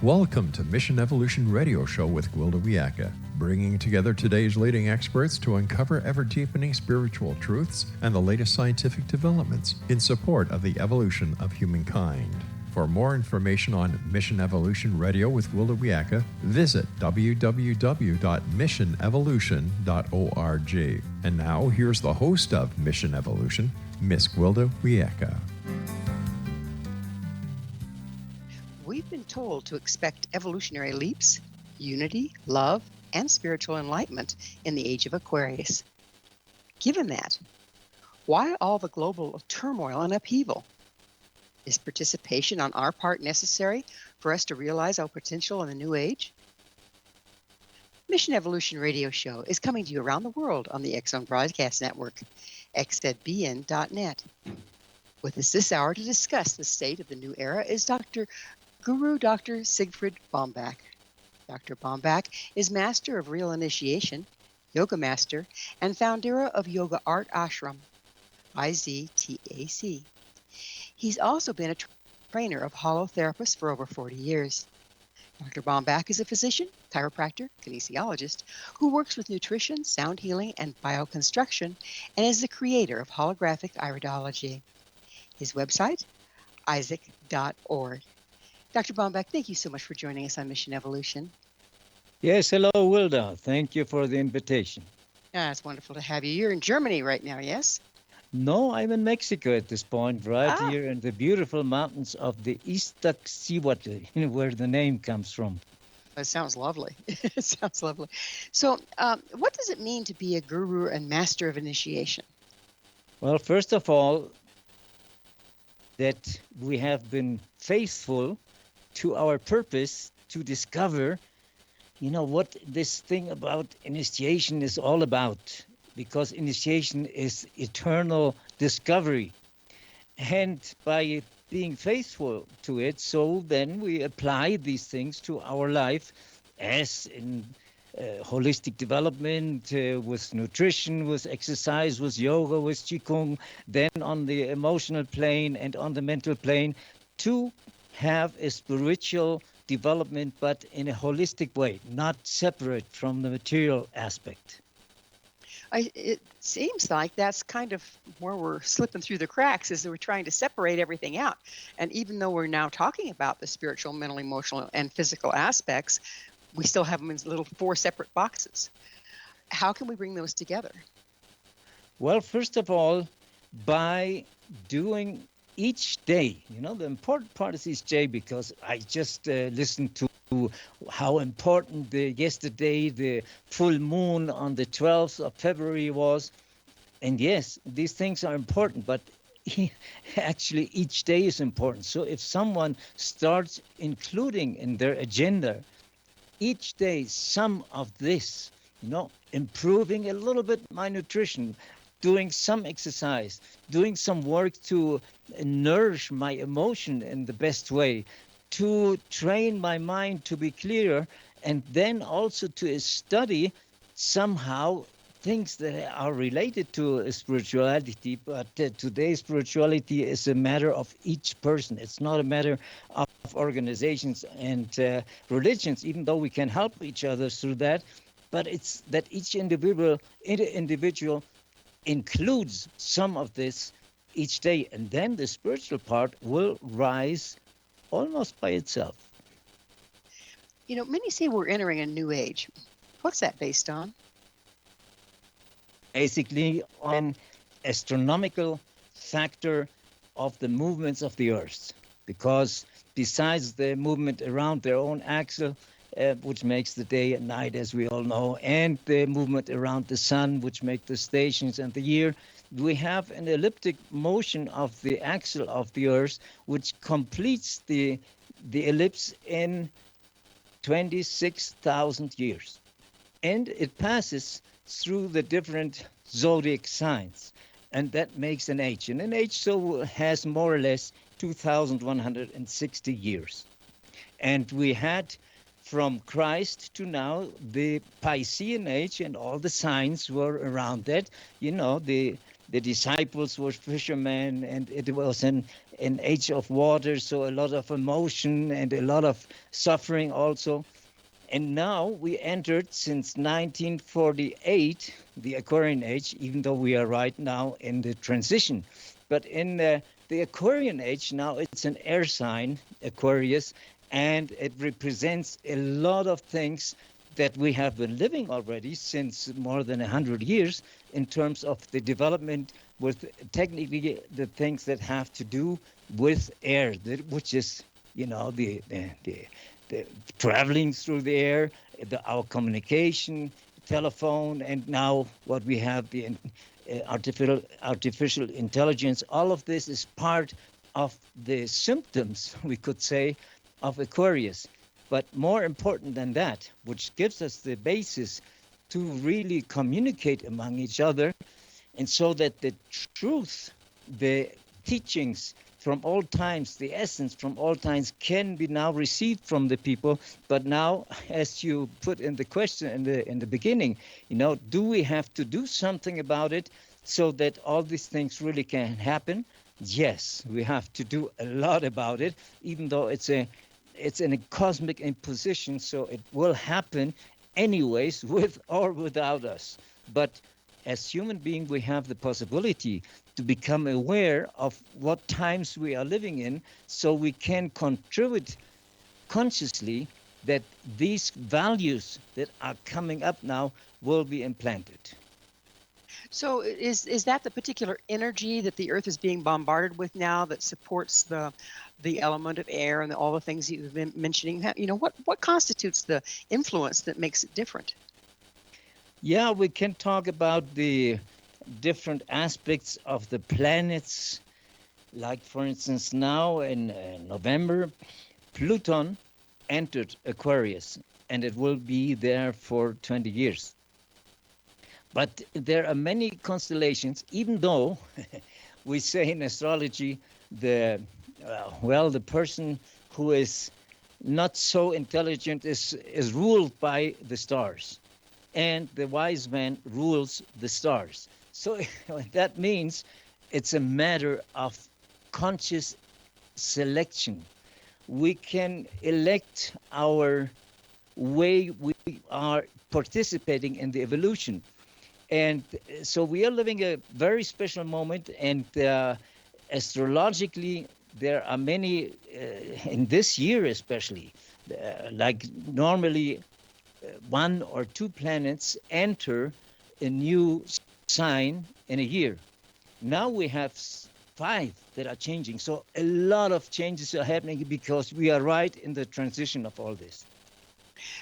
Welcome to Mission Evolution Radio Show with Gwilda Wiyaka, bringing together today's leading experts to uncover ever-deepening spiritual truths and the latest scientific developments in support of the evolution of humankind. For more information on Mission Evolution Radio with Gwilda Wiyaka, visit www.missionevolution.org. And now, here's the host of Mission Evolution, Miss Gwilda Wiyaka. We've been told to expect evolutionary leaps, unity, love, and spiritual enlightenment in the age of Aquarius. Given that, why all the global turmoil and upheaval? Is participation on our part necessary for us to realize our potential in the new age? Mission Evolution Radio Show is coming to you around the world on the X-Zone Broadcast Network, xzbn.net. With us this hour to discuss the state of the new era is Dr. Siegfried Baumbach. Dr. Baumbach is Master of Real Initiation, Yoga Master, and founder of YogaArt Ashram, Iztac. He's also been a trainer of holotherapists for over 40 years. Dr. Baumbach is a physician, chiropractor, kinesiologist, who works with nutrition, sound healing, and bioconstruction, and is the creator of Holographic Iridology. His website, Iztac.org. Dr. Baumbach, thank you so much for joining us on Mission Evolution. Yes, hello, Gwilda. Thank you for the invitation. It's wonderful to have you. You're in Germany right now, yes? No, I'm in Mexico at this point, right here in the beautiful mountains of the Iztac Multiversity, where the name comes from. It sounds lovely. It sounds lovely. So what does it mean to be a guru and master of initiation? Well, first of all, that we have been faithful to our purpose to discover, what this thing about initiation is all about. Because initiation is eternal discovery. And by being faithful to it, so then we apply these things to our life as in holistic development, with nutrition, with exercise, with yoga, with qigong, then on the emotional plane and on the mental plane, to have a spiritual development, but in a holistic way, not separate from the material aspect. It seems like that's kind of where we're slipping through the cracks, is that we're trying to separate everything out. And even though we're now talking about the spiritual, mental, emotional, and physical aspects, we still have them in little 4 separate boxes. How can we bring those together? Well, first of all, by doing each day, the important part is each day, because I just listened to how important yesterday the full moon on the 12th of February was. And yes, these things are important, but actually each day is important. So if someone starts including in their agenda each day some of this, improving a little bit my nutrition, doing some exercise, doing some work to nourish my emotion in the best way, to train my mind to be clearer, and then also to study somehow things that are related to spirituality. But today's spirituality is a matter of each person. It's not a matter of organizations and religions, even though we can help each other through that. But it's that each individual includes some of this each day, and then the spiritual part will rise almost by itself. Many say we're entering a new age. What's that based on? Basically on astronomical factor of the movements of the Earth, because besides the movement around their own axle, which makes the day and night, as we all know, and the movement around the sun, which make the stations and the year, we have an elliptic motion of the axle of the Earth, which completes the ellipse in 26,000 years. And it passes through the different zodiac signs, and that makes an age. And an age so has more or less 2,160 years. And we had from Christ to now, the Piscean age, and all the signs were around that. The disciples were fishermen, and it was an age of water, so a lot of emotion and a lot of suffering also. And now we entered, since 1948, the Aquarian age, even though we are right now in the transition. But in the Aquarian age, now it's an air sign, Aquarius, and it represents a lot of things that we have been living already since more than 100 years in terms of the development with technically the things that have to do with air, which is, the traveling through the air, our communication, telephone, and now what we have, the artificial intelligence. All of this is part of the symptoms, we could say, of Aquarius. But more important than that, which gives us the basis to really communicate among each other, and so that the truth, the teachings from all times, the essence from all times, can be now received from the people. But now, as you put in the question in the beginning, do we have to do something about it so that all these things really can happen? Yes, we have to do a lot about it, even though it's in a cosmic imposition, so it will happen anyways, with or without us. But as human beings, we have the possibility to become aware of what times we are living in, so we can contribute consciously that these values that are coming up now will be implanted. So is that the particular energy that the Earth is being bombarded with now that supports the element of air and all the things you've been mentioning? What constitutes the influence that makes it different? Yeah, we can talk about the different aspects of the planets. Like, for instance, now in November, Pluton entered Aquarius, and it will be there for 20 years. But there are many constellations, even though we say in astrology, the person who is not so intelligent is ruled by the stars, and the wise man rules the stars. So that means it's a matter of conscious selection. We can elect our way we are participating in the evolution. And so we are living a very special moment, and astrologically, there are many, in this year especially, like normally one or two planets enter a new sign in a year. Now we have 5 that are changing. So a lot of changes are happening because we are right in the transition of all this.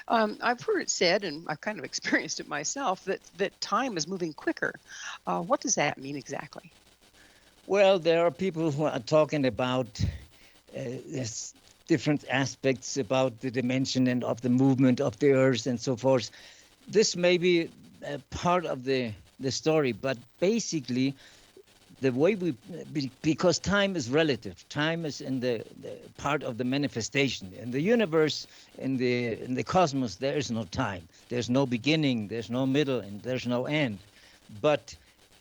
I've heard it said, and I've kind of experienced it myself, that time is moving quicker. What does that mean exactly? Well, there are people who are talking about different aspects about the dimension and of the movement of the Earth and so forth. This may be part of the story, but basically, the way because time is relative. Time is in the part of the manifestation. In the universe, in the cosmos, there is no time. There's no beginning, there's no middle, and there's no end. But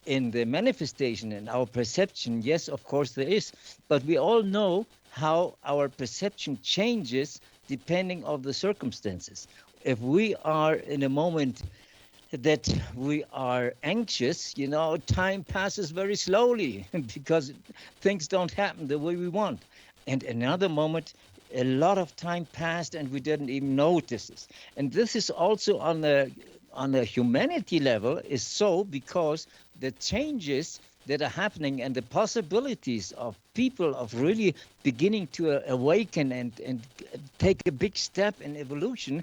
in the manifestation and our perception, yes, of course there is. But we all know how our perception changes depending on the circumstances. If we are in a moment that we are anxious, time passes very slowly because things don't happen the way we want. And another moment, a lot of time passed and we didn't even notice this. And this is also on the humanity level is so because the changes that are happening and the possibilities of people of really beginning to awaken and take a big step in evolution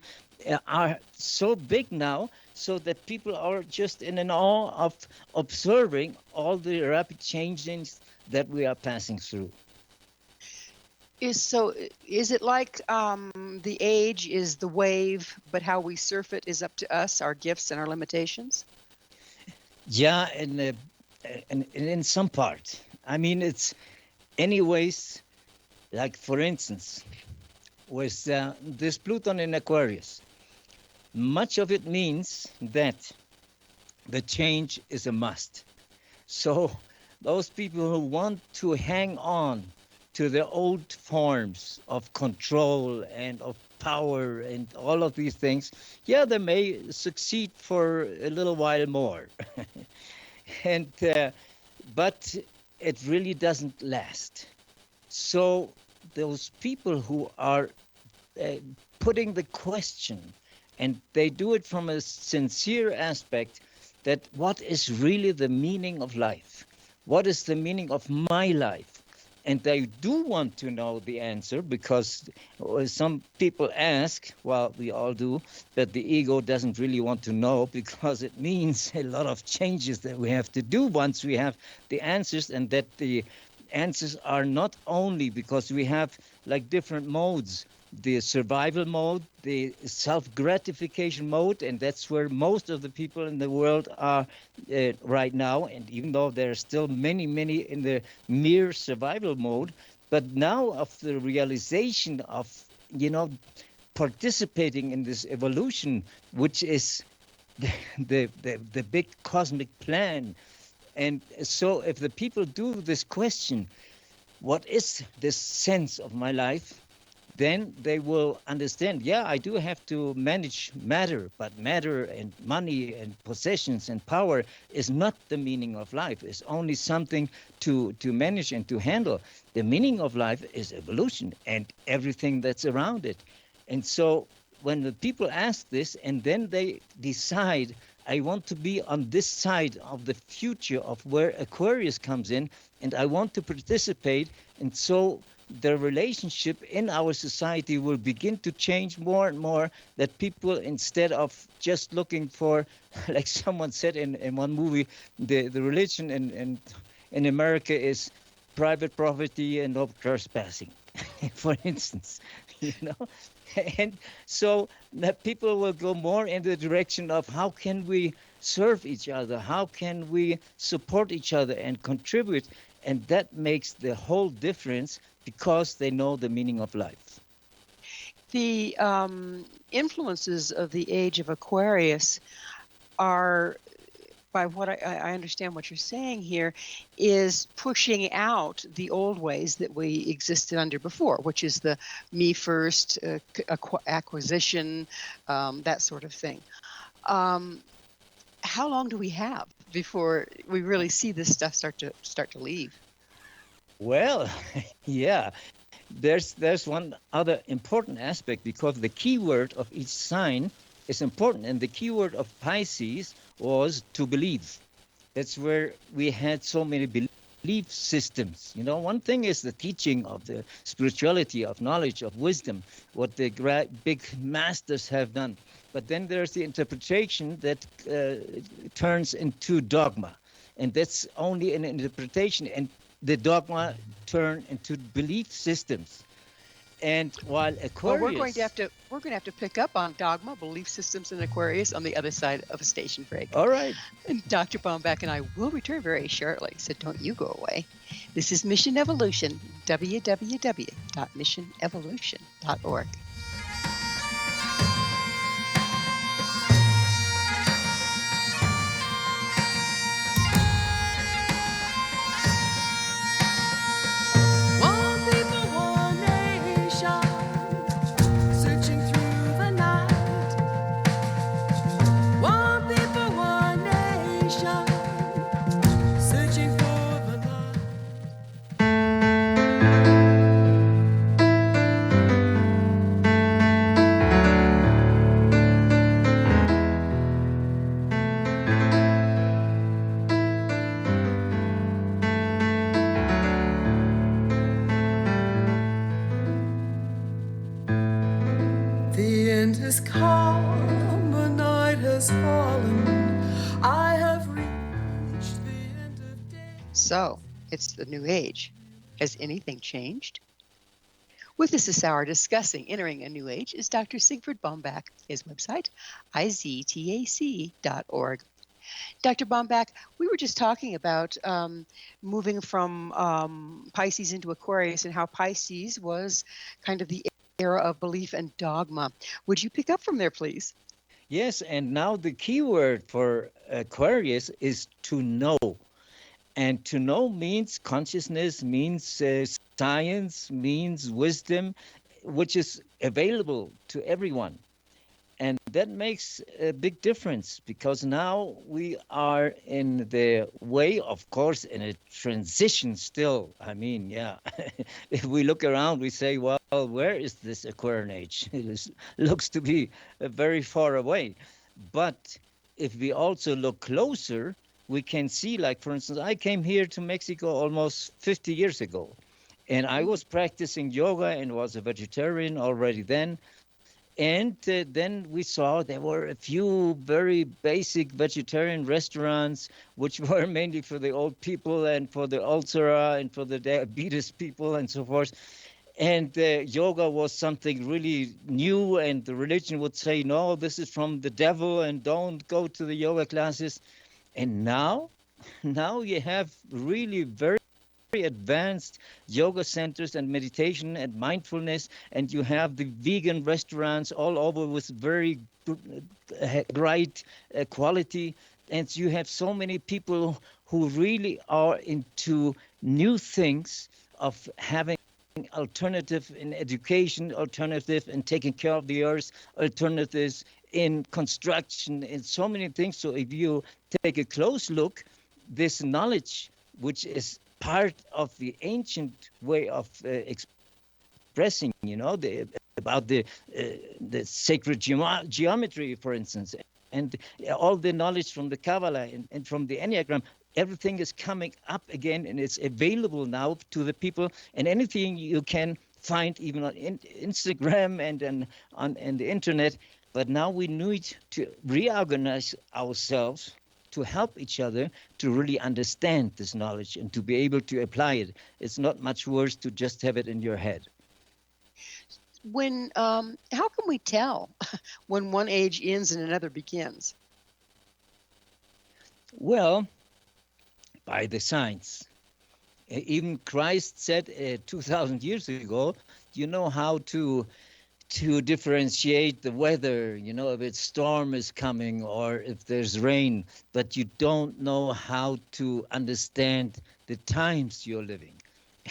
are so big now, so that people are just in an awe of observing all the rapid changes that we are passing through. Is it like the age is the wave, but how we surf it is up to us, our gifts and our limitations? Yeah, and in some part. I mean, it's anyways, like, for instance, with this Pluton in Aquarius. Much of it means that the change is a must. So those people who want to hang on to the old forms of control and of power and all of these things, yeah, they may succeed for a little while more. and But it really doesn't last. So those people who are putting the question, and they do it from a sincere aspect, that what is really the meaning of life? What is the meaning of my life? And they do want to know the answer, because some people ask, well, we all do, but the ego doesn't really want to know, because it means a lot of changes that we have to do once we have the answers, and that the answers are not only because we have like different modes, the survival mode, the self-gratification mode, and that's where most of the people in the world are right now. And even though there are still many, many in the mere survival mode, but now of the realization of, participating in this evolution, which is the big cosmic plan. And so if the people do this question, what is the sense of my life? Then they will understand, yeah, I do have to manage matter, but matter and money and possessions and power is not the meaning of life. It's only something to manage and to handle. The meaning of life is evolution and everything that's around it. And so when the people ask this and then they decide, I want to be on this side of the future of where Aquarius comes in, and I want to participate, and so the relationship in our society will begin to change more and more, that people, instead of just looking for, like someone said in one movie, the religion in America is private property and no trespassing, for instance, And so that people will go more in the direction of how can we serve each other? How can we support each other and contribute? And that makes the whole difference, because they know the meaning of life. The influences of the age of Aquarius are, by what I understand what you're saying here, is pushing out the old ways that we existed under before, which is the me first, acquisition, that sort of thing. How long do we have before we really see this stuff start to leave? Well, yeah, there's one other important aspect, because the keyword of each sign is important, and the keyword of Pisces was to believe. That's where we had so many belief systems. One thing is the teaching of the spirituality, of knowledge, of wisdom, what the big masters have done. But then there's the interpretation that turns into dogma, and that's only an interpretation, and the dogma turn into belief systems. And while Aquarius, well, we're going to have to pick up on dogma, belief systems, and Aquarius on the other side of a station break. All right. And Dr. Baumbach and I will return very shortly, so don't you go away. This is Mission Evolution, www.missionevolution.org. So, it's the new age. Has anything changed? With us this hour discussing entering a new age is Dr. Siegfried Baumbach. His website, iztac.org. Dr. Baumbach, we were just talking about moving from Pisces into Aquarius, and how Pisces was kind of the era of belief and dogma. Would you pick up from there, please? Yes, and now the key word for Aquarius is to know. And to know means consciousness, means science, means wisdom, which is available to everyone. And that makes a big difference because now we are in the way, of course, in a transition still. I mean, yeah, if we look around, we say, well, where is this Aquarian age? Looks to be very far away. But if we also look closer, we can see, like, for instance, I came here to Mexico almost 50 years ago. And I was practicing yoga and was a vegetarian already then. And then we saw there were a few very basic vegetarian restaurants, which were mainly for the old people and for the ulcer and for the diabetes people and so forth. And yoga was something really new, and the religion would say, no, this is from the devil and don't go to the yoga classes. And now you have really very advanced yoga centers and meditation and mindfulness, and you have the vegan restaurants all over with very great quality, and you have so many people who really are into new things of having alternative in education, alternative in taking care of the earth, alternatives in construction, and so many things. So if you take a close look, this knowledge, which is part of the ancient way of expressing, about the sacred geometry, for instance, and all the knowledge from the Kabbalah and from the Enneagram, everything is coming up again, and it's available now to the people. And anything you can find, even on Instagram and on the internet. But now we need to reorganize ourselves to help each other to really understand this knowledge and to be able to apply it. It's not much worse to just have it in your head. How can we tell when one age ends and another begins? Well, by the signs. Even Christ said 2,000 years ago, you know how to differentiate the weather, if a storm is coming or if there's rain, but you don't know how to understand the times you're living.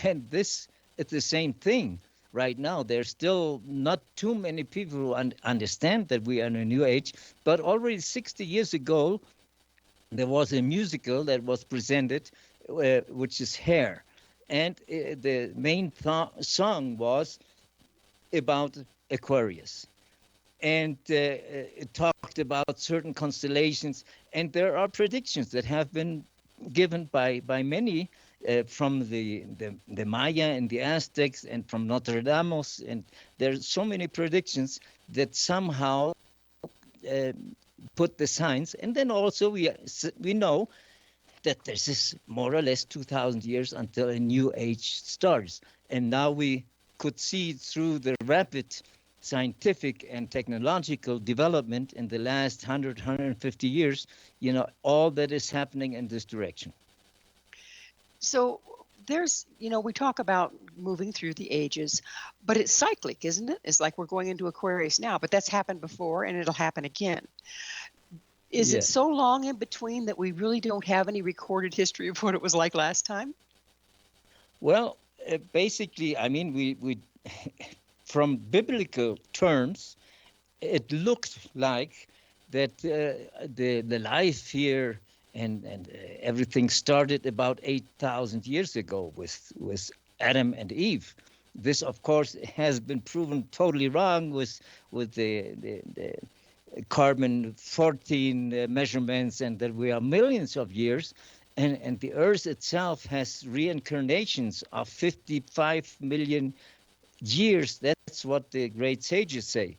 And this is the same thing right now. There's still not too many people who understand that we are in a new age, but already 60 years ago, there was a musical that was presented, which is Hair. And the main song was about Aquarius, and it talked about certain constellations, and there are predictions that have been given by many from the Maya and the Aztecs and from Notre Dame, and there's so many predictions that somehow put the signs. And then also we know that this is more or less 2,000 years until a new age starts, and now we could see through the rapid scientific and technological development in the last 150 years, all that is happening in this direction. So there's, we talk about moving through the ages, but it's cyclic, isn't it? It's like we're going into Aquarius now, but that's happened before and it'll happen again. Is it so long in between that we really don't have any recorded history of what it was like last time? Well, basically, I mean, we from biblical terms, it looked like that the life here and everything started about 8,000 years ago with Adam and Eve. This, of course, has been proven totally wrong with the carbon-14 measurements, and that we are millions of years. And the Earth itself has reincarnations of 55 million years. That's what the great sages say.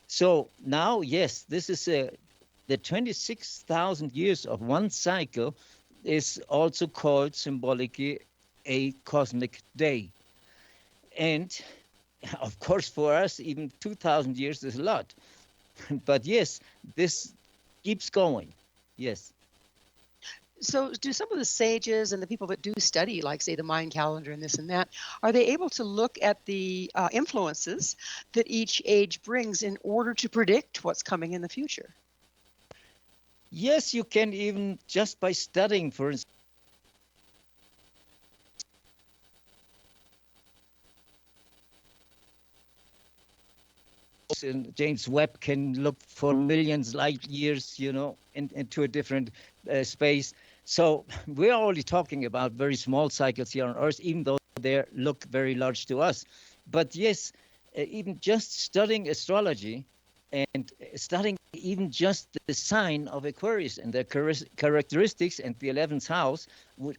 So now, yes, this is the 26,000 years of one cycle is also called symbolically a cosmic day. And of course, for us, even 2,000 years is a lot. But yes, this keeps going. Yes. So do some of the sages and the people that do study, like say the Mayan calendar and this and that, are they able to look at the influences that each age brings in order to predict what's coming in the future? Yes, you can, even just by studying, for instance, and James Webb can look for millions light years, into a different space. So we're only talking about very small cycles here on Earth, even though they look very large to us. But yes, even just studying astrology and studying even just the sign of Aquarius and their characteristics and the 11th house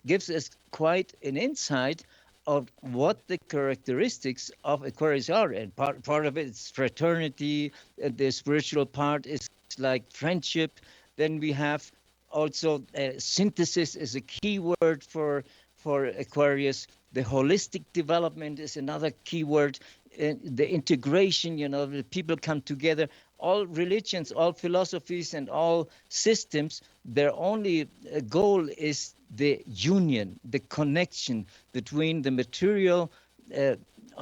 gives us quite an insight of what the characteristics of Aquarius are. And part of it is fraternity, the spiritual part is like friendship. Then we have also synthesis is a key word for Aquarius. The holistic development is another key word. The integration, the people come together. All religions, all philosophies, and all systems, their only goal is the union, the connection between the material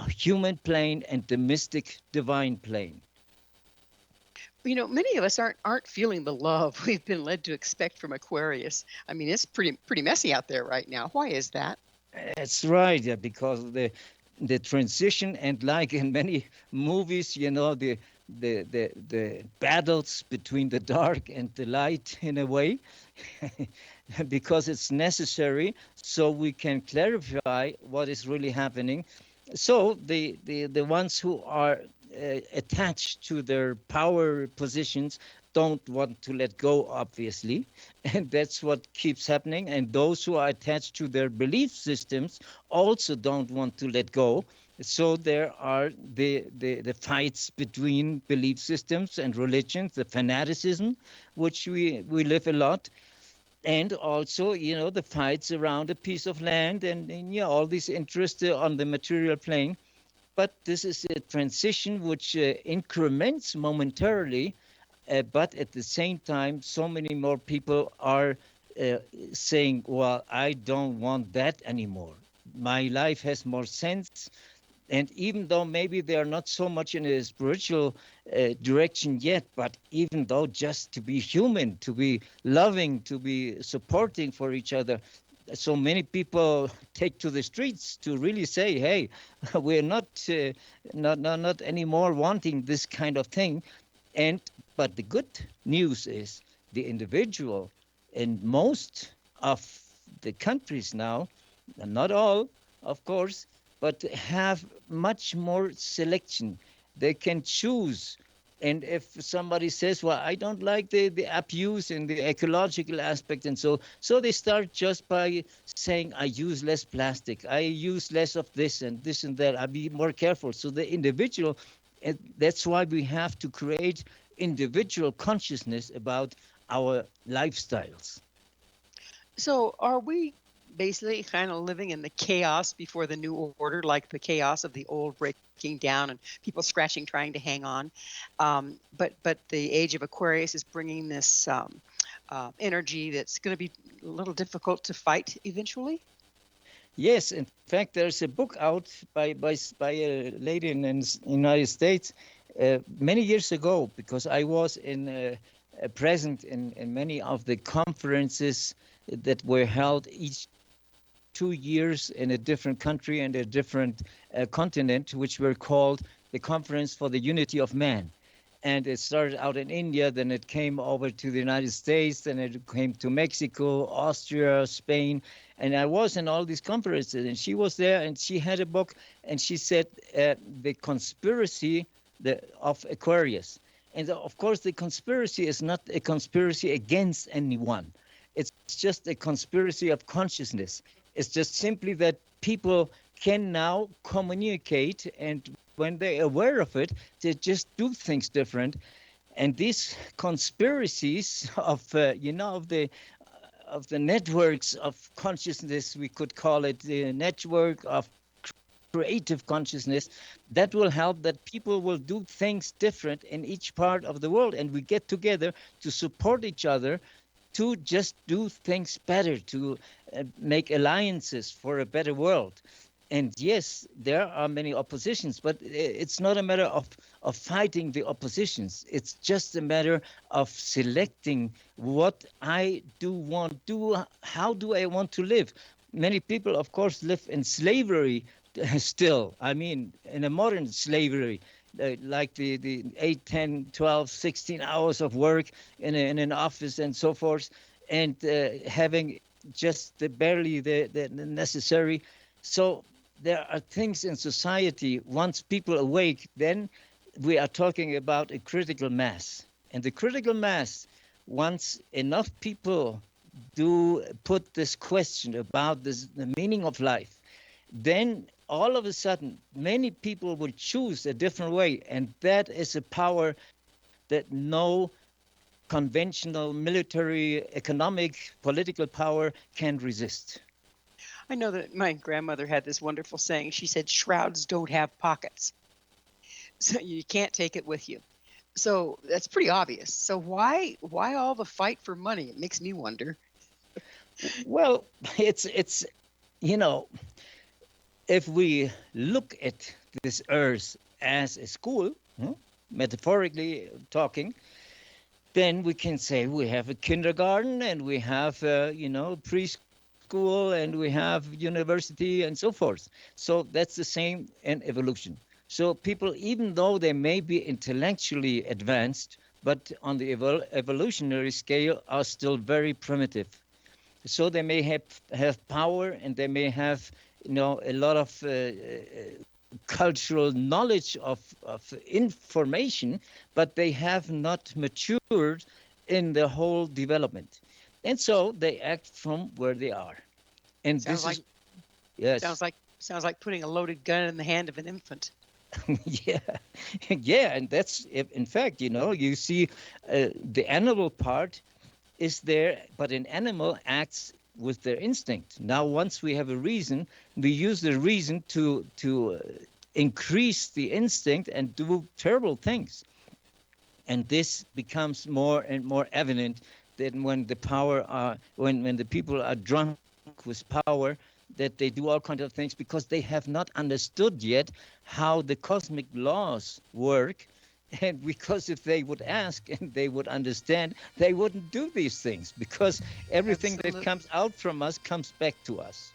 human plane and the mystic divine plane. Many of us aren't feeling the love we've been led to expect from Aquarius. I mean, it's pretty messy out there right now. Why is that? That's right, yeah, because the transition, and like in many movies, the battles between the dark and the light, in a way, because it's necessary so we can clarify what is really happening. So the ones who are attached to their power positions don't want to let go, obviously, and that's what keeps happening. And those who are attached to their belief systems also don't want to let go. So there are the fights between belief systems and religions, the fanaticism, which we live a lot, and also, the fights around a piece of land, and all these interests on the material plane. But this is a transition which increments momentarily, but at the same time, so many more people are saying, well, I don't want that anymore. My life has more sense. And even though maybe they are not so much in a spiritual direction yet, but even though just to be human, to be loving, to be supporting for each other, so many people take to the streets to really say, hey, we're not anymore wanting this kind of thing. But the good news is the individual in most of the countries now, not all, of course, but have much more selection. They can choose. And if somebody says, well, I don't like the abuse and the ecological aspect, and so they start just by saying, I use less plastic, I use less of this and that, I be more careful. So the individual, and that's why we have to create individual consciousness about our lifestyles. So are we basically kind of living in the chaos before the new order, like the chaos of the old breaking down and people scratching, trying to hang on? But the age of Aquarius is bringing this energy that's going to be a little difficult to fight eventually. Yes, in fact, there's a book out by a lady in the United States many years ago, because I was present in many of the conferences that were held each 2 years in a different country and a different continent, which were called the Conference for the Unity of Man. And it started out in India, then it came over to the United States, then it came to Mexico, Austria, Spain. And I was in all these conferences, and she was there, and she had a book, and she said, the conspiracy of Aquarius. And of course, the conspiracy is not a conspiracy against anyone. It's just a conspiracy of consciousness. It's just simply that people can now communicate, and when they're aware of it, they just do things different. And these conspiracies of the networks of consciousness, we could call it the network of creative consciousness, that will help that people will do things different in each part of the world, and we get together to support each other, to just do things better, to make alliances for a better world. And yes, there are many oppositions, but it's not a matter of fighting the oppositions. It's just a matter of selecting what I do want, how do I want to live. Many people, of course, live in slavery still. I mean, in a modern slavery, like the 8, 10, 12, 16 hours of work in an office and so forth, and having just barely the necessary. So there are things in society, once people awake, then we are talking about a critical mass. And the critical mass, once enough people do put this question about the meaning of life, then all of a sudden, many people will choose a different way. And that is a power that no conventional military, economic, political power can resist. I know that my grandmother had this wonderful saying. She said, shrouds don't have pockets. So you can't take it with you. So that's pretty obvious. So why all the fight for money? It makes me wonder. Well, it's you know, if we look at this earth as a school, metaphorically talking, then we can say we have a kindergarten and we have preschool and we have university and so forth. So that's the same in evolution. So people, even though they may be intellectually advanced, but on the evolutionary scale are still very primitive. So they may have power and they may have a lot of cultural knowledge of information, but they have not matured in the whole development. And so they act from where they are. And yes. Sounds like putting a loaded gun in the hand of an infant. Yeah. Yeah. And that's, in fact, you see the animal part is there, but an animal acts with their instinct. Now, once we have a reason, we use the reason to increase the instinct and do terrible things. And this becomes more and more evident that when the people are drunk with power, that they do all kinds of things because they have not understood yet how the cosmic laws work. And because if they would ask and they would understand, they wouldn't do these things because everything that comes out from us comes back to us.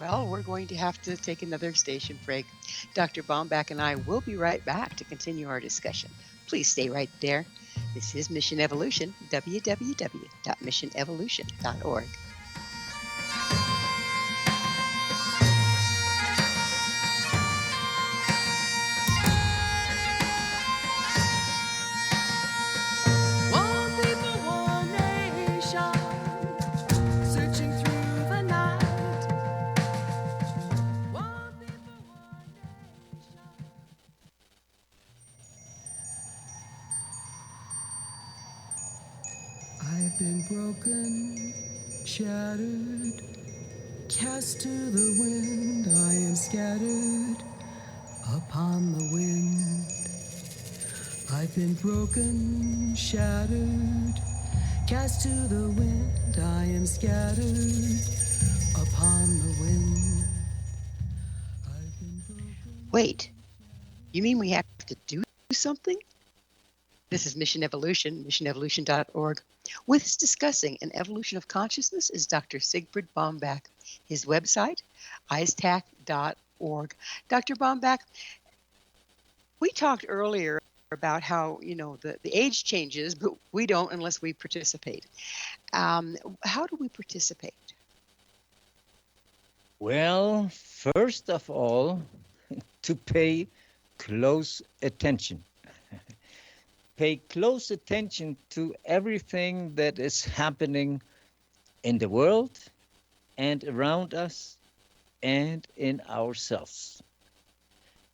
Well, we're going to have to take another station break. Dr. Baumbach and I will be right back to continue our discussion. Please stay right there. This is Mission Evolution, www.missionevolution.org. I've been broken, shattered, cast to the wind. I am scattered upon the wind. I've been broken, shattered, cast to the wind. I am scattered upon the wind. Wait, you mean we have to do something? This is Mission Evolution, missionevolution.org. With us discussing an evolution of consciousness is Dr. Siegfried Baumbach. His website, Iztac.org. Dr. Baumbach, we talked earlier about how, the age changes, but we don't unless we participate. How do we participate? Well, first of all, to pay close attention. Pay close attention to everything that is happening in the world and around us and in ourselves.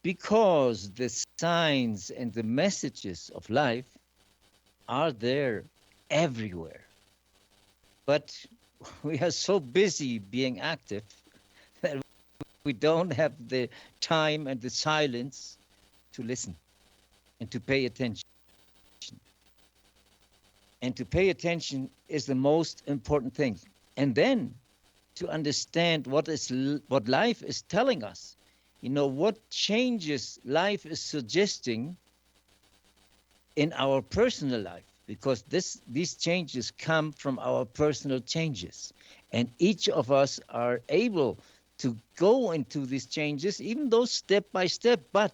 Because the signs and the messages of life are there everywhere. But we are so busy being active that we don't have the time and the silence to listen and to pay attention. And to pay attention is the most important thing. And then to understand what life is telling us, what changes life is suggesting in our personal life, because these changes come from our personal changes. And each of us are able to go into these changes, even though step by step. But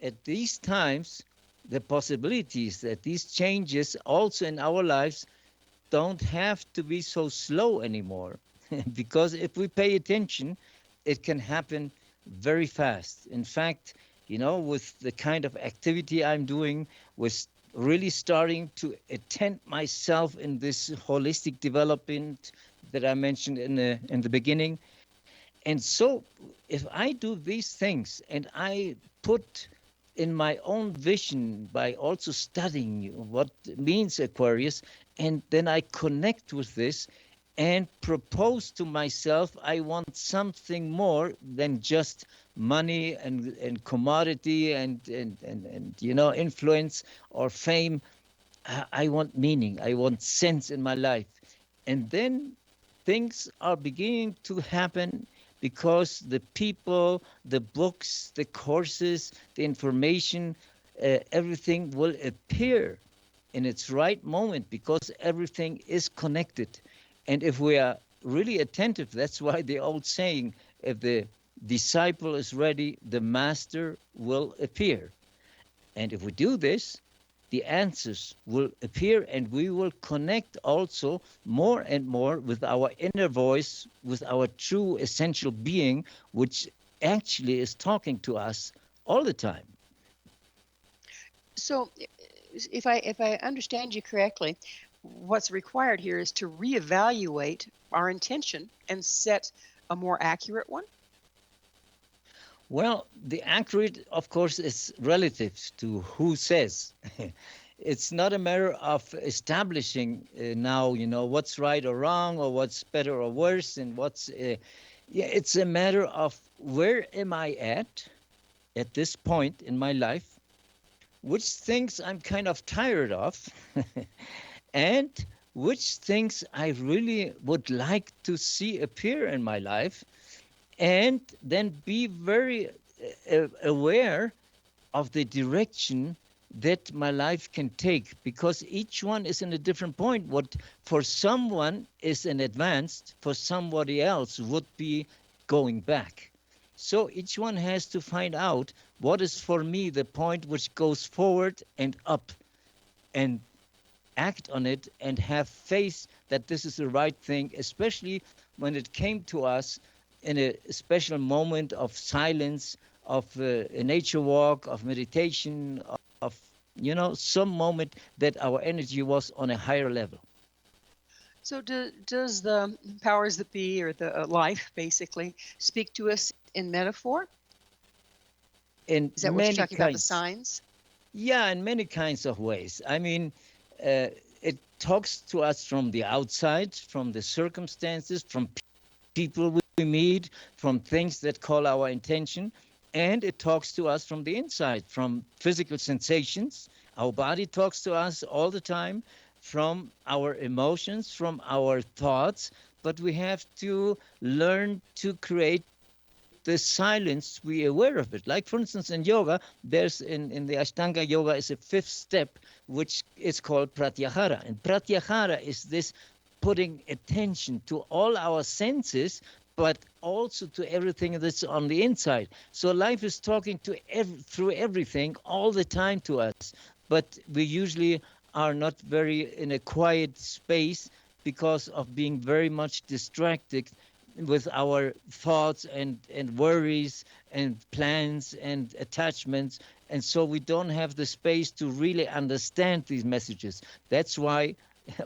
at these times, the possibilities that these changes also in our lives don't have to be so slow anymore. Because if we pay attention, it can happen very fast. In fact, with the kind of activity I'm doing, with really starting to attend myself in this holistic development that I mentioned in the beginning. And so if I do these things and I put in my own vision by also studying what means Aquarius, and then I connect with this and propose to myself, I want something more than just money and commodity and influence or fame. I want meaning. I want sense in my life. And then things are beginning to happen, because the people, the books, the courses, the information, everything will appear in its right moment, because everything is connected. And if we are really attentive, that's why the old saying, if the disciple is ready, the master will appear. And if we do this, the answers will appear, and we will connect also more and more with our inner voice, with our true essential being, which actually is talking to us all the time. So, if I understand you correctly, what's required here is to reevaluate our intention and set a more accurate one. Well, the accurate, of course, is relative to who says. It's not a matter of establishing now, what's right or wrong, or what's better or worse, and it's a matter of where am I at this point in my life, which things I'm kind of tired of, and which things I really would like to see appear in my life. And then be very aware of the direction that my life can take, because each one is in a different point. What for someone is an advanced, for somebody else would be going back. So each one has to find out what is for me the point which goes forward and up, and act on it and have faith that this is the right thing, especially when it came to us in a special moment of silence, of a nature walk, of meditation, of some moment that our energy was on a higher level. So does the powers that be, or the life basically, speak to us in metaphor? Is that what you're talking about, the signs? Yeah, in many kinds of ways. I mean, it talks to us from the outside, from the circumstances, from people we meet, from things that call our attention, and it talks to us from the inside, from physical sensations. Our body talks to us all the time, from our emotions, from our thoughts, but we have to learn to create the silence, to be aware of it. Like, for instance, in yoga, there's in the Ashtanga yoga is a fifth step, which is called pratyahara. And pratyahara is this putting attention to all our senses, but also to everything that's on the inside. So life is talking to through everything all the time to us, but we usually are not very in a quiet space because of being very much distracted with our thoughts and worries and plans and attachments. And so we don't have the space to really understand these messages. That's why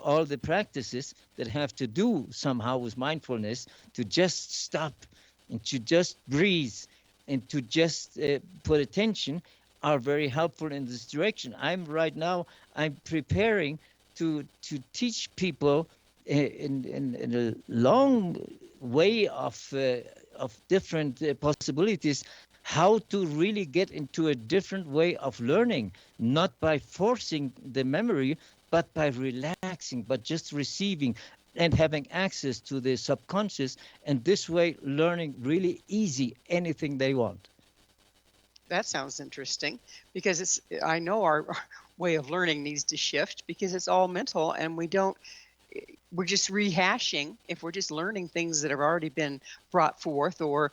all the practices that have to do somehow with mindfulness, to just stop and to just breathe and to just put attention, are very helpful in this direction. I'm preparing to teach people in a long way of different possibilities, how to really get into a different way of learning, not by forcing the memory, but by relaxing, but just receiving and having access to the subconscious, and this way learning really easy anything they want. That sounds interesting, because I know our way of learning needs to shift, because it's all mental, and we're just rehashing. If we're just learning things that have already been brought forth or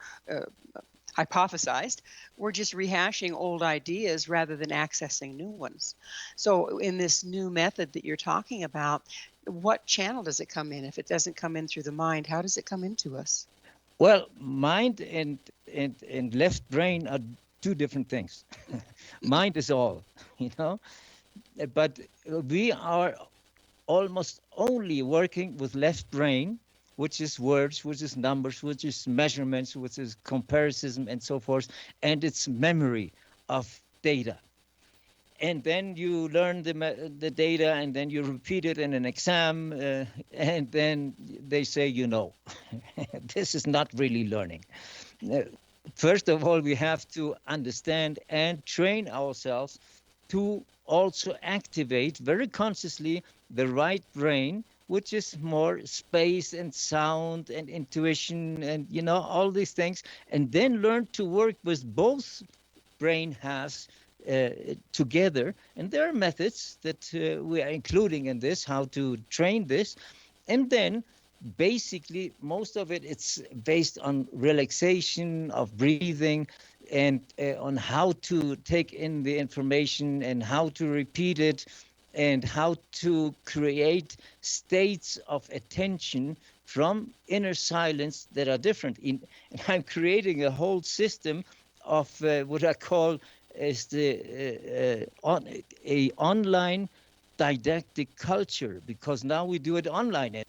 hypothesized, we're just rehashing old ideas rather than accessing new ones. So in this new method that you're talking about, what channel does it come in? If it doesn't come in through the mind, how does it come into us? Well, mind and left brain are two different things. Mind is all, you know, but we are almost only working with left brain, which is words, which is numbers, which is measurements, which is comparison and so forth, and it's memory of data. And then you learn the data, and then you repeat it in an exam, and then they say, you know, this is not really learning. First of all, we have to understand and train ourselves to also activate very consciously the right brain, which is more space and sound and intuition and, you know, all these things, and then learn to work with both brain halves together. And there are methods that we are including in this, how to train this. And then basically most of it, it's based on relaxation of breathing and on how to take in the information and how to repeat it and how to create states of attention from inner silence that are different. And I'm creating a whole system of what I call is a online didactic culture, because now we do it online.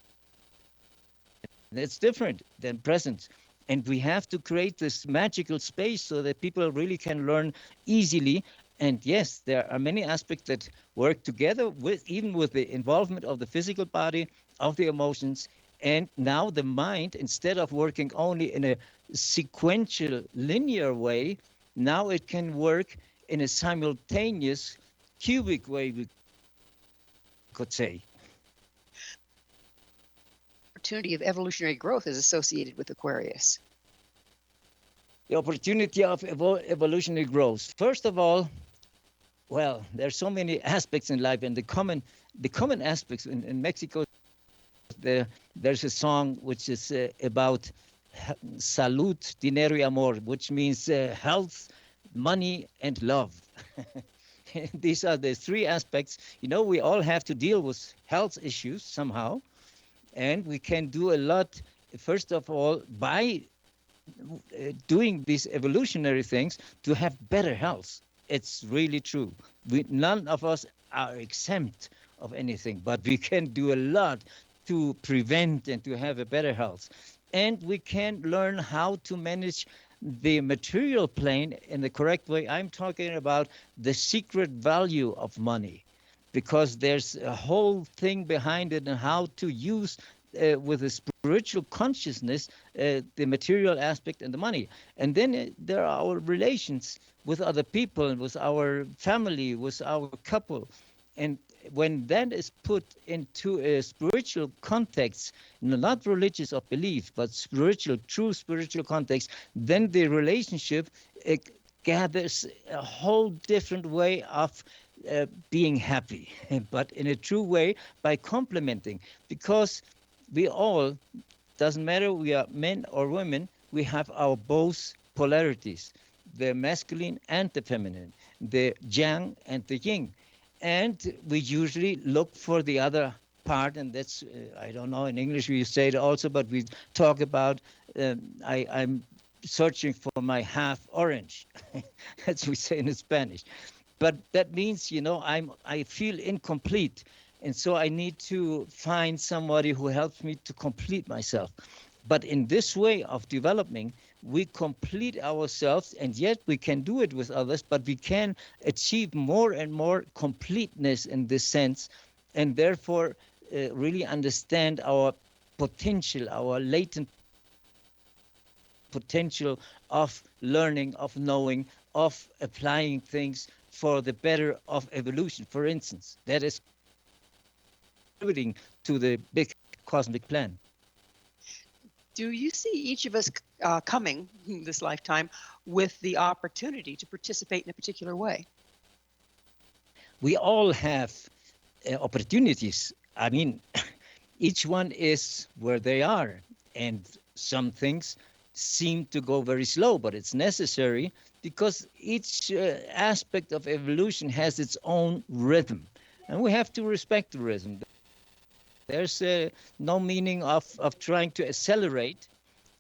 It's different than present. And we have to create this magical space so that people really can learn easily. And yes, there are many aspects that work together, even with the involvement of the physical body, of the emotions. And now the mind, instead of working only in a sequential, linear way, now it can work in a simultaneous, cubic way, we could say. Opportunity of evolutionary growth is associated with Aquarius. The opportunity of evolutionary growth. First of all, well, there's so many aspects in life, and the common aspects in Mexico. There's a song which is about salud, dinero y amor, which means health, money, and love. These are the three aspects. You know, we all have to deal with health issues somehow, and we can do a lot, first of all, by doing these evolutionary things to have better health. It's really true. None of us are exempt of anything, but we can do a lot to prevent and to have a better health. And we can learn how to manage the material plane in the correct way. I'm talking about the secret value of money, because there's a whole thing behind it and how to use with a spiritual consciousness the material aspect and the money. And then there are our relations with other people and with our family, with our couple. And when that is put into a spiritual context, not religious or belief, but spiritual, true spiritual context, then the relationship gathers a whole different way of being happy, but in a true way by complementing. Because we all, doesn't matter we are men or women, we have our both polarities, the masculine and the feminine, the yang and the yin. And we usually look for the other part, and that's, I don't know, in English we say it also, but we talk about, I'm searching for my half orange, as we say in Spanish. But that means, you know, I feel incomplete. And so I need to find somebody who helps me to complete myself. But in this way of developing, we complete ourselves, and yet we can do it with others, but we can achieve more and more completeness in this sense, and therefore really understand our potential, our latent potential of learning, of knowing, of applying things for the better of evolution. For instance, that is contributing to the big cosmic plan. Do you see each of us coming this lifetime with the opportunity to participate in a particular way? We all have opportunities. I mean, each one is where they are, and some things seem to go very slow, but it's necessary because each aspect of evolution has its own rhythm, and we have to respect the rhythm. There's no meaning of trying to accelerate,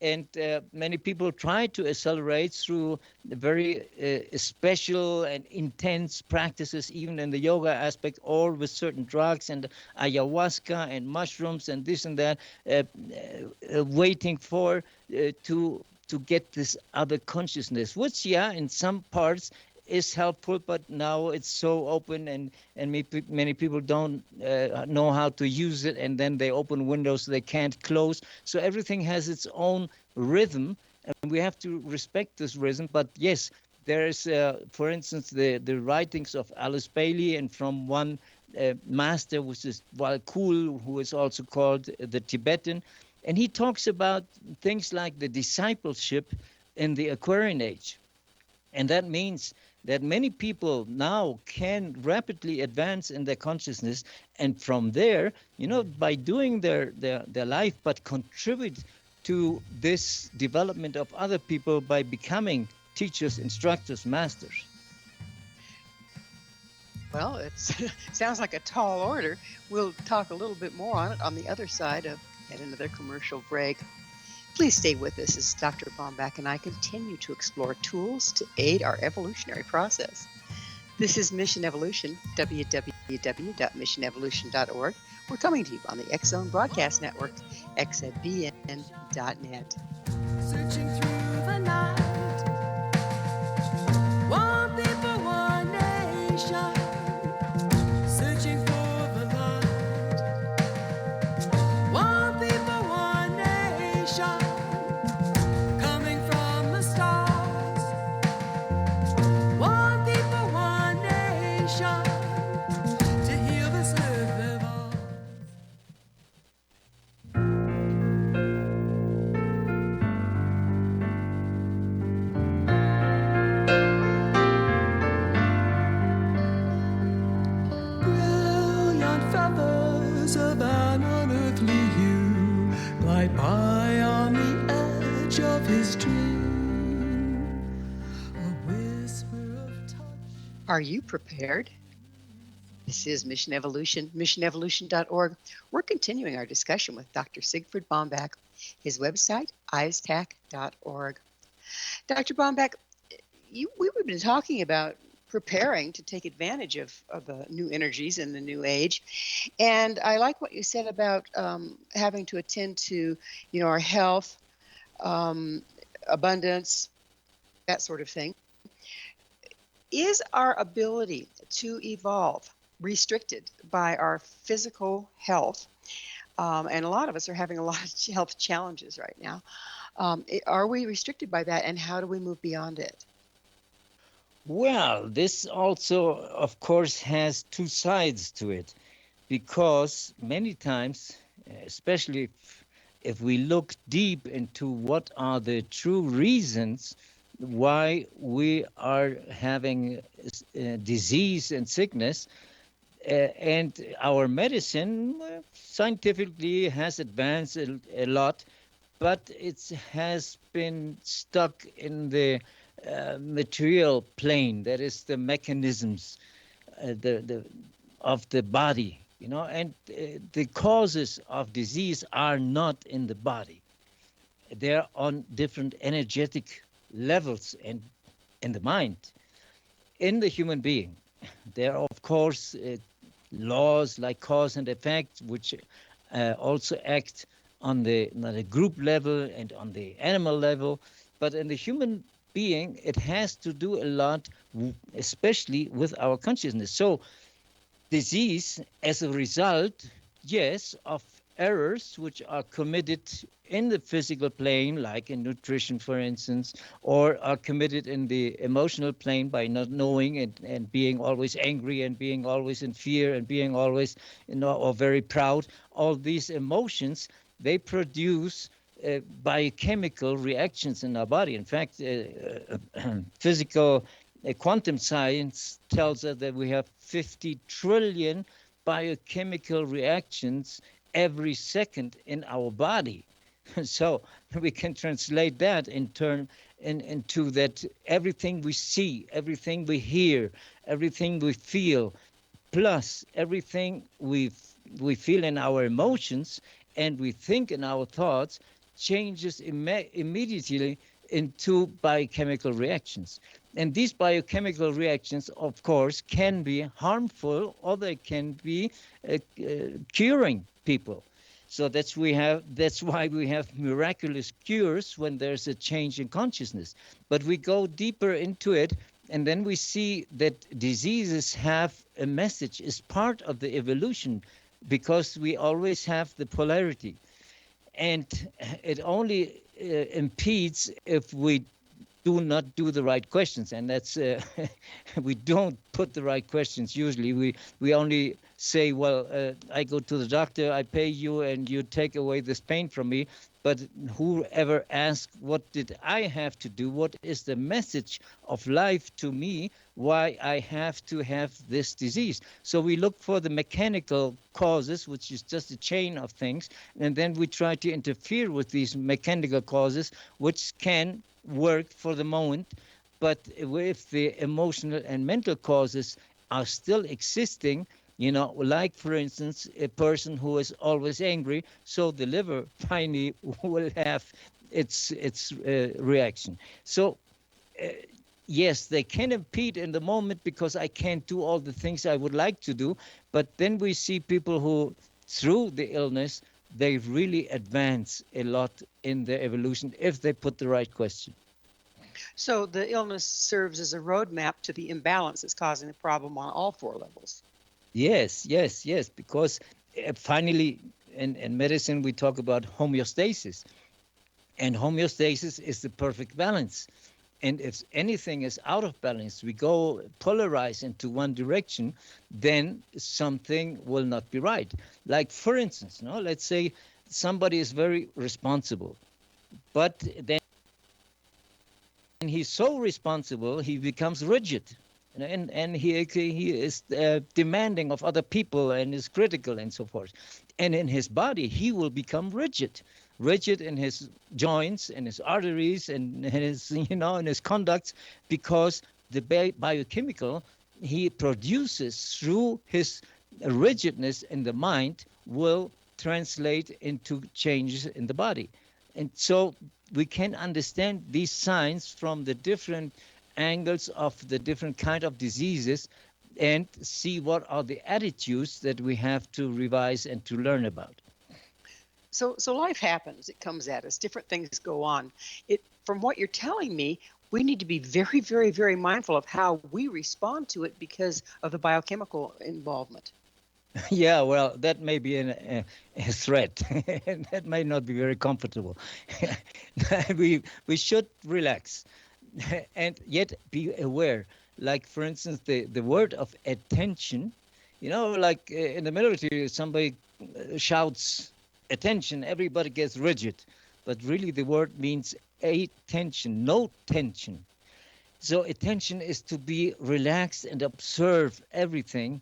and many people try to accelerate through very special and intense practices, even in the yoga aspect, or with certain drugs and ayahuasca and mushrooms and this and that, waiting for to get this other consciousness, which, yeah, in some parts is helpful, but now it's so open, and many people don't know how to use it, and then they open windows they can't close. So everything has its own rhythm, and we have to respect this rhythm. But yes, there is, for instance, the writings of Alice Bailey, and from one master, which is Walkul, who is also called the Tibetan, and he talks about things like the discipleship in the Aquarian age. And that means that many people now can rapidly advance in their consciousness, and from there, by doing their life, but contribute to this development of other people by becoming teachers, instructors, masters. Well, it sounds like a tall order. We'll talk a little bit more on it on the other side of yet another commercial break. Please stay with us as Dr. Baumbach and I continue to explore tools to aid our evolutionary process. This is Mission Evolution, www.missionevolution.org. We're coming to you on the X-Zone Broadcast Network, xzbn.net. Searching through the night, one people, one nation. Searching for the light, one people, one nation. Coming from the stars, one people, one nation. To heal this earth of ours. Brilliant feathers of an unearthly hue glide by on the edge of his dream. A whisper of touch. Are you prepared? This is Mission Evolution, missionevolution.org. We're continuing our discussion with Dr. Siegfried Baumbach. His website, iztac.org. Dr. Baumbach, we've been talking about preparing to take advantage of the new energies in the new age. And I like what you said about having to attend to, our health, abundance, that sort of thing. Is our ability to evolve restricted by our physical health? And a lot of us are having a lot of health challenges right now. Are we restricted by that, and how do we move beyond it? Well, this also, of course, has two sides to it, because many times, especially if we look deep into what are the true reasons why we are having disease and sickness, and our medicine scientifically has advanced a lot, but it has been stuck in the material plane, that is the mechanisms of the body, and the causes of disease are not in the body. They're on different energetic levels and in the mind. In the human being, there are, of course, laws like cause and effect, which also act on the group level and on the animal level. But in the human being, it has to do a lot, especially with our consciousness. So disease as a result, yes, of errors which are committed in the physical plane, like in nutrition, for instance, or are committed in the emotional plane by not knowing and being always angry and being always in fear and being always, or very proud. All these emotions, they produce biochemical reactions in our body. In fact, physical quantum science tells us that we have 50 trillion biochemical reactions every second in our body. So we can translate that into that everything we see, everything we hear, everything we feel, plus everything we feel in our emotions and we think in our thoughts changes immediately into biochemical reactions. And these biochemical reactions, of course, can be harmful or they can be curing people. So that's why we have miraculous cures when there's a change in consciousness. But we go deeper into it, and then we see that diseases have a message, is part of the evolution, because we always have the polarity. And it only impedes if we do not do the right questions, and that's we don't put the right questions usually. We only say, well, I go to the doctor, I pay you, and you take away this pain from me. But whoever asks, what did I have to do? What is the message of life to me? Why I have to have this disease? So we look for the mechanical causes, which is just a chain of things, and then we try to interfere with these mechanical causes, which can work for the moment. But if the emotional and mental causes are still existing, like, for instance, a person who is always angry, so the liver finally will have its reaction. So yes, they can impede in the moment because I can't do all the things I would like to do. But then we see people who, through the illness, they really advance a lot in their evolution if they put the right question. So the illness serves as a roadmap to the imbalance that's causing the problem on all four levels. Yes, because finally in medicine we talk about homeostasis, and homeostasis is the perfect balance. And if anything is out of balance, we go polarize into one direction, then something will not be right. Like, for instance, let's say somebody is very responsible, but then he's so responsible, he becomes rigid. And he is demanding of other people and is critical and so forth. And in his body, he will become rigid in his joints and his arteries and his, in his conduct, because the biochemical he produces through his rigidness in the mind will translate into changes in the body. And so we can understand these signs from the different angles of the different kind of diseases and see what are the attitudes that we have to revise and to learn about. So life happens. It comes at us. Different things go on. From what you're telling me, we need to be very, very, very mindful of how we respond to it because of the biochemical involvement. Yeah, well, that may be a threat. That may not be very comfortable. We should relax and yet be aware. Like, for instance, the word of attention, like in the military, somebody shouts attention, everybody gets rigid. But really the word means attention, no tension. So attention is to be relaxed and observe everything,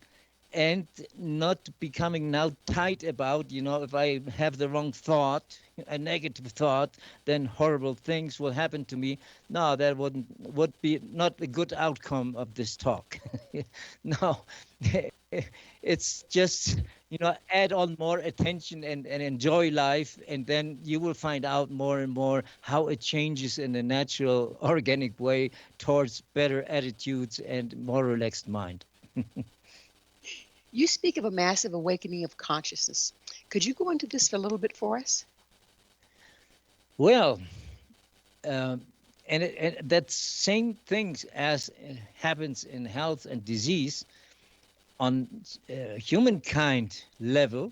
and not becoming now tight about, if I have the wrong thought, a negative thought, then horrible things will happen to me. No, that would be not a good outcome of this talk. No, it's just, add on more attention and enjoy life, and then you will find out more and more how it changes in a natural, organic way towards better attitudes and more relaxed mind. You speak of a massive awakening of consciousness. Could you go into this a little bit for us? Well, and that same things as happens in health and disease on humankind level.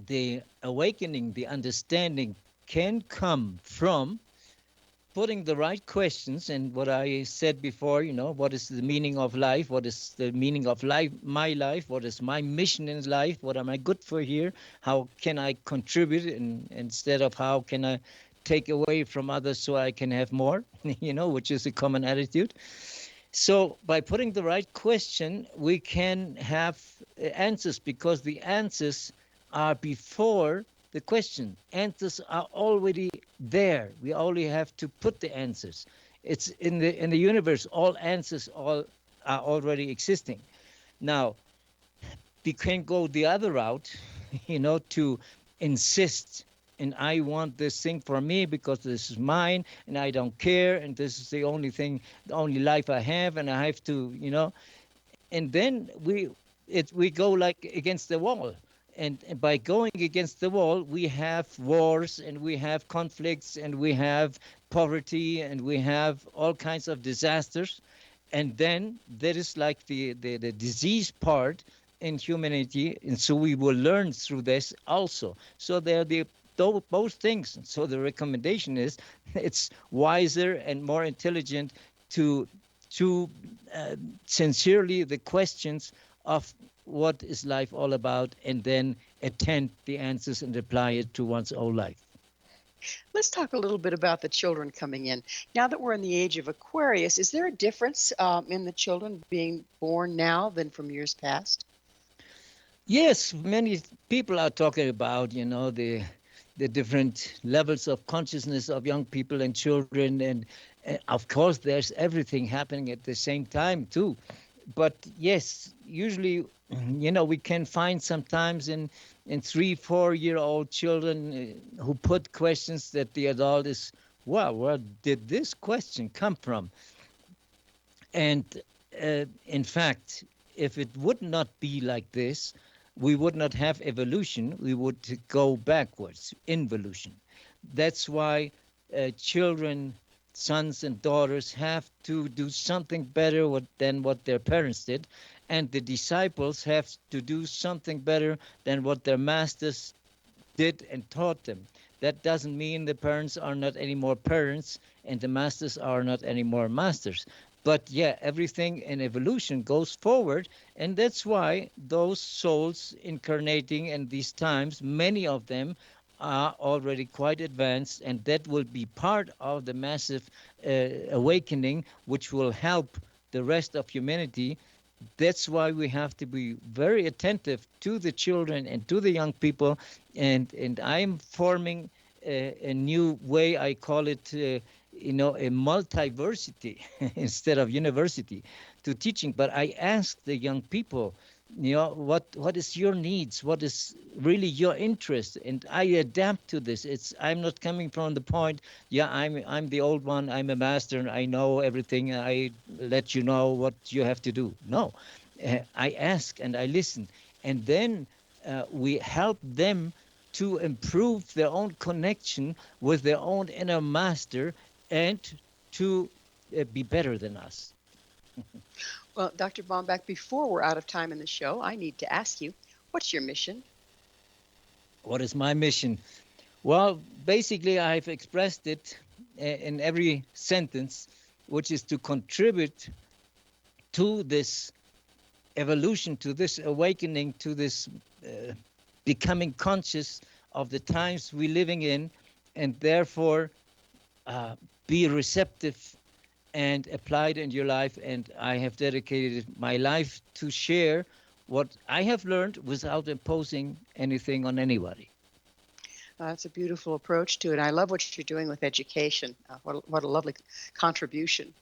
the awakening, the understanding can come from putting the right questions. And what I said before, what is the meaning of life? What is the meaning of life, my life? What is my mission in life? What am I good for here? How can I contribute instead of how can I take away from others so I can have more, which is a common attitude. So by putting the right question, we can have answers, because the answers are before the question. Answers are already there. We only have to put the answers. It's in the universe. All answers are already existing. Now, we can go the other route, to insist, and I want this thing for me because this is mine and I don't care, and this is the only thing, the only life I have, and I have to, and then we go like against the wall. And by going against the wall, we have wars and we have conflicts and we have poverty and we have all kinds of disasters. And then there is like the disease part in humanity. And so we will learn through this also. So there are both things. So the recommendation is it's wiser and more intelligent to sincerely the questions of what is life all about, and then attend the answers and apply it to one's own life. Let's talk a little bit about the children coming in. Now that we're in the age of Aquarius, is there a difference in the children being born now than from years past? Yes, many people are talking about, the different levels of consciousness of young people and children. And of course, there's everything happening at the same time, too. But yes, usually, we can find sometimes in 3-4-year-old children who put questions that the adult is, wow, where did this question come from? And in fact, if it would not be like this, we would not have evolution. We would go backwards, involution. That's why children, sons and daughters, have to do something better than what their parents did. And the disciples have to do something better than what their masters did and taught them. That doesn't mean the parents are not anymore parents and the masters are not anymore masters. But yeah, everything in evolution goes forward. And that's why those souls incarnating in these times, many of them are already quite advanced, and that will be part of the massive awakening, which will help the rest of humanity. That's why we have to be very attentive to the children and to the young people. And I'm forming a new way. I call it, a multiversity instead of university to teaching. But I ask the young people, what is your needs? What is really your interest? And I adapt to this. I'm not coming from the point, I'm the old one, I'm a master, and I know everything. I let you know what you have to do. No, I ask and I listen. And then we help them to improve their own connection with their own inner master and to be better than us. Well, Dr. Baumbach, before we're out of time in the show, I need to ask you, what's your mission? What is my mission? Well, basically, I've expressed it in every sentence, which is to contribute to this evolution, to this awakening, to this becoming conscious of the times we're living in, and therefore be receptive and apply it in your life. And I have dedicated my life to share what I have learned without imposing anything on anybody. That's a beautiful approach to it. I love what you're doing with education. What a lovely contribution.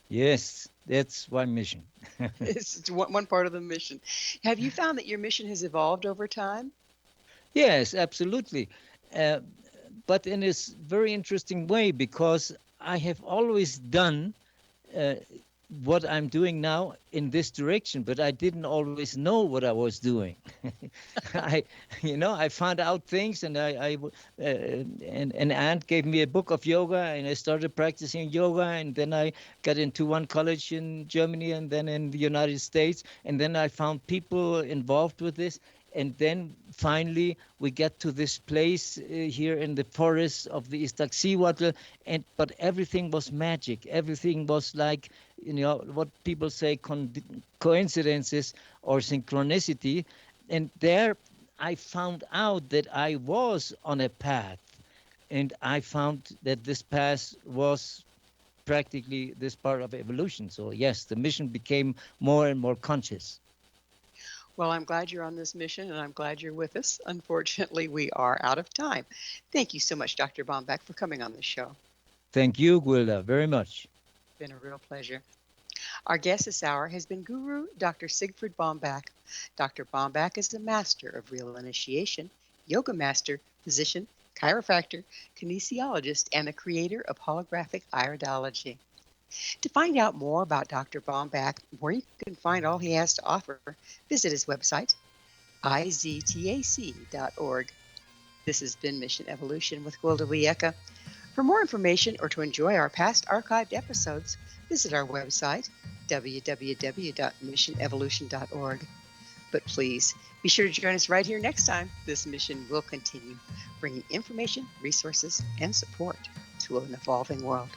Yes, that's my mission. It's one part of the mission. Have you found that your mission has evolved over time? Yes, absolutely. But in a very interesting way, because I have always done what I'm doing now in this direction, but I didn't always know what I was doing. I found out things, and and an aunt gave me a book of yoga, and I started practicing yoga, and then I got into one college in Germany, and then in the United States, and then I found people involved with this, And then finally we get to this place here in the forest of the Iztac seawater, but everything was magic. Everything was like, what people say, coincidences or synchronicity. And there I found out that I was on a path, and I found that this path was practically this part of evolution. So yes, the mission became more and more conscious. Well, I'm glad you're on this mission, and I'm glad you're with us. Unfortunately, we are out of time. Thank you so much, Dr. Baumbach, for coming on the show. Thank you, Gwilda, very much. It's been a real pleasure. Our guest this hour has been Guru Dr. Siegfried Baumbach. Dr. Baumbach is the master of real initiation, yoga master, physician, chiropractor, kinesiologist, and the creator of Holographic Iridology. To find out more about Dr. Baumbach, where you can find all he has to offer, visit his website, iztac.org. This has been Mission Evolution with Gwilda Wiyaka. For more information or to enjoy our past archived episodes, visit our website, www.missionevolution.org. But please, be sure to join us right here next time. This mission will continue, bringing information, resources, and support to an evolving world.